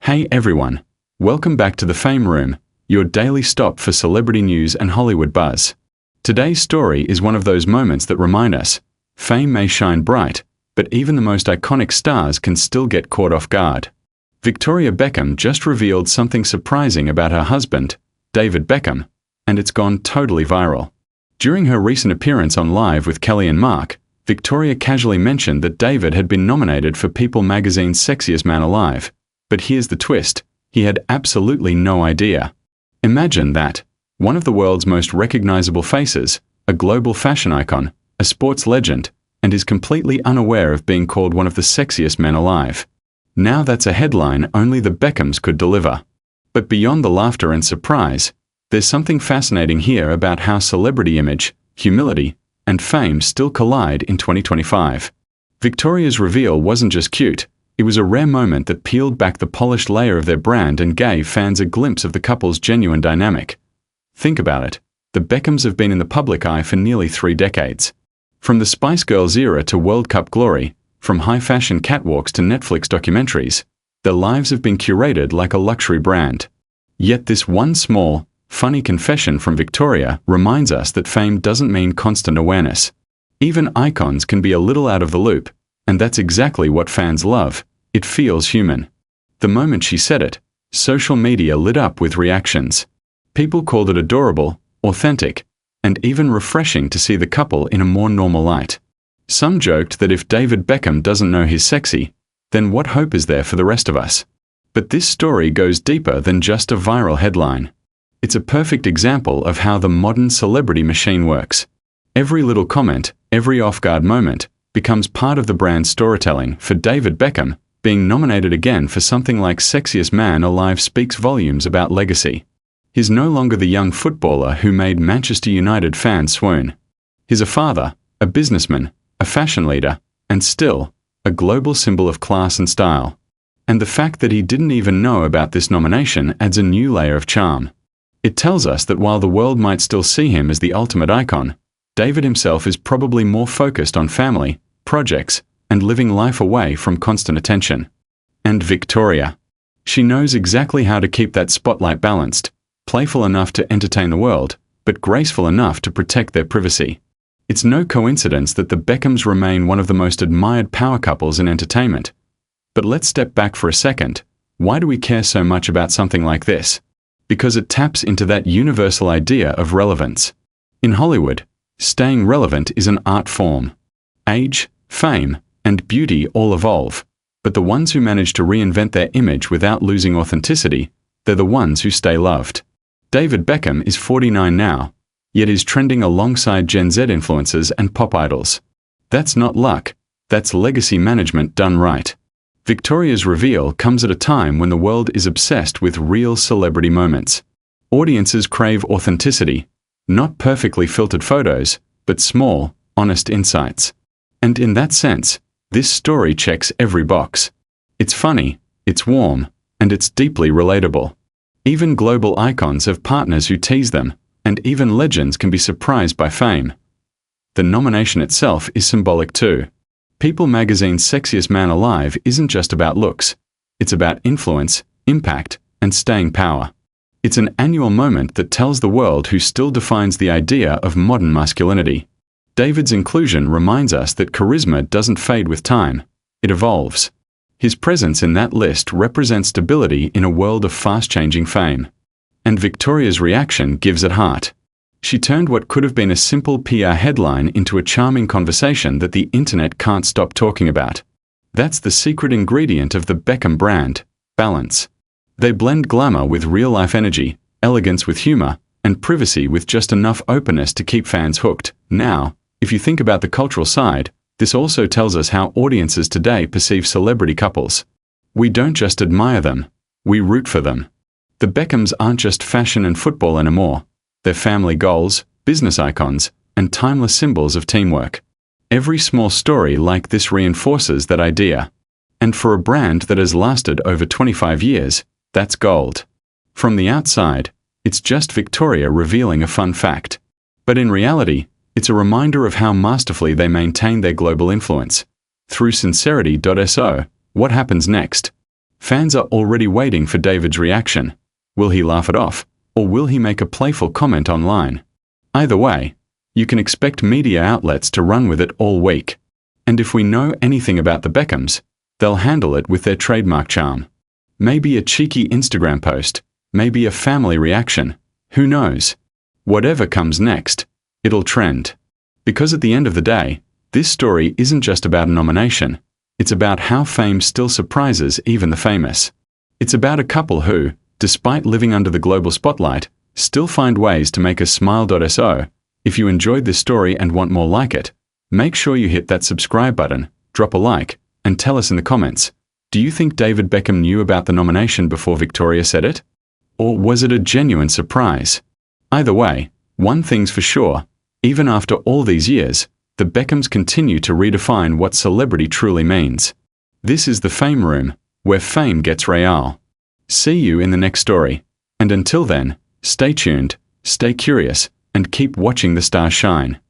Hey everyone, welcome back to the Fame Room, your daily stop for celebrity news and Hollywood buzz. Today's story is one of those moments that remind us, fame may shine bright, but even the most iconic stars can still get caught off guard. Victoria Beckham just revealed something surprising about her husband, David Beckham, and it's gone totally viral. During her recent appearance on Live with Kelly and Mark, Victoria casually mentioned that David had been nominated for People magazine's Sexiest Man Alive. But here's the twist, he had absolutely no idea. Imagine that, one of the world's most recognizable faces, a global fashion icon, a sports legend, and is completely unaware of being called one of the sexiest men alive. Now that's a headline only the Beckhams could deliver. But beyond the laughter and surprise, there's something fascinating here about how celebrity image, humility, and fame still collide in 2025. Victoria's reveal wasn't just cute, it was a rare moment that peeled back the polished layer of their brand and gave fans a glimpse of the couple's genuine dynamic. Think about it, the Beckhams have been in the public eye for nearly 3 decades. From the Spice Girls era to World Cup glory, from high-fashion catwalks to Netflix documentaries, their lives have been curated like a luxury brand. Yet this one small, funny confession from Victoria reminds us that fame doesn't mean constant awareness. Even icons can be a little out of the loop, and that's exactly what fans love. It feels human. The moment she said it, social media lit up with reactions. People called it adorable, authentic, and even refreshing to see the couple in a more normal light. Some joked that if David Beckham doesn't know he's sexy, then what hope is there for the rest of us? But this story goes deeper than just a viral headline. It's a perfect example of how the modern celebrity machine works. Every little comment, every off-guard moment, becomes part of the brand's storytelling. For David Beckham, being nominated again for something like Sexiest Man Alive speaks volumes about legacy. He's no longer the young footballer who made Manchester United fans swoon. He's a father, a businessman, a fashion leader, and still, a global symbol of class and style. And the fact that he didn't even know about this nomination adds a new layer of charm. It tells us that while the world might still see him as the ultimate icon, David himself is probably more focused on family, projects, and living life away from constant attention. And Victoria. She knows exactly how to keep that spotlight balanced, playful enough to entertain the world, but graceful enough to protect their privacy. It's no coincidence that the Beckhams remain one of the most admired power couples in entertainment. But let's step back for a second. Why do we care so much about something like this? Because it taps into that universal idea of relevance. In Hollywood, staying relevant is an art form. Age, fame, and beauty all evolve, but the ones who manage to reinvent their image without losing authenticity, they're the ones who stay loved. David Beckham is 49 now, yet is trending alongside Gen Z influencers and pop idols. That's not luck, that's legacy management done right. Victoria's reveal comes at a time when the world is obsessed with real celebrity moments. Audiences crave authenticity, not perfectly filtered photos, but small, honest insights. And in that sense, this story checks every box. It's funny, it's warm, and it's deeply relatable. Even global icons have partners who tease them, and even legends can be surprised by fame. The nomination itself is symbolic too. People magazine's Sexiest Man Alive isn't just about looks. It's about influence, impact, and staying power. It's an annual moment that tells the world who still defines the idea of modern masculinity. David's inclusion reminds us that charisma doesn't fade with time, it evolves. His presence in that list represents stability in a world of fast-changing fame. And Victoria's reaction gives it heart. She turned what could have been a simple PR headline into a charming conversation that the internet can't stop talking about. That's the secret ingredient of the Beckham brand, balance. They blend glamour with real-life energy, elegance with humor, and privacy with just enough openness to keep fans hooked. Now, if you think about the cultural side, this also tells us how audiences today perceive celebrity couples. We don't just admire them, we root for them. The Beckhams aren't just fashion and football anymore. They're family goals, business icons, and timeless symbols of teamwork. Every small story like this reinforces that idea. And for a brand that has lasted over 25 years, that's gold. From the outside, it's just Victoria revealing a fun fact. But in reality, it's a reminder of how masterfully they maintain their global influence. Through sincerity.so, what happens next? Fans are already waiting for David's reaction. Will he laugh it off, or will he make a playful comment online? Either way, you can expect media outlets to run with it all week. And if we know anything about the Beckhams, they'll handle it with their trademark charm. Maybe a cheeky Instagram post, maybe a family reaction, who knows? Whatever comes next, it'll trend. Because at the end of the day, this story isn't just about a nomination, it's about how fame still surprises even the famous. It's about a couple who, despite living under the global spotlight, still find ways to make us smile. So, if you enjoyed this story and want more like it, make sure you hit that subscribe button, drop a like, and tell us in the comments, do you think David Beckham knew about the nomination before Victoria said it? Or was it a genuine surprise? Either way, one thing's for sure, even after all these years, the Beckhams continue to redefine what celebrity truly means. This is the Fame Room, where fame gets real. See you in the next story, and until then, stay tuned, stay curious, and keep watching the stars shine.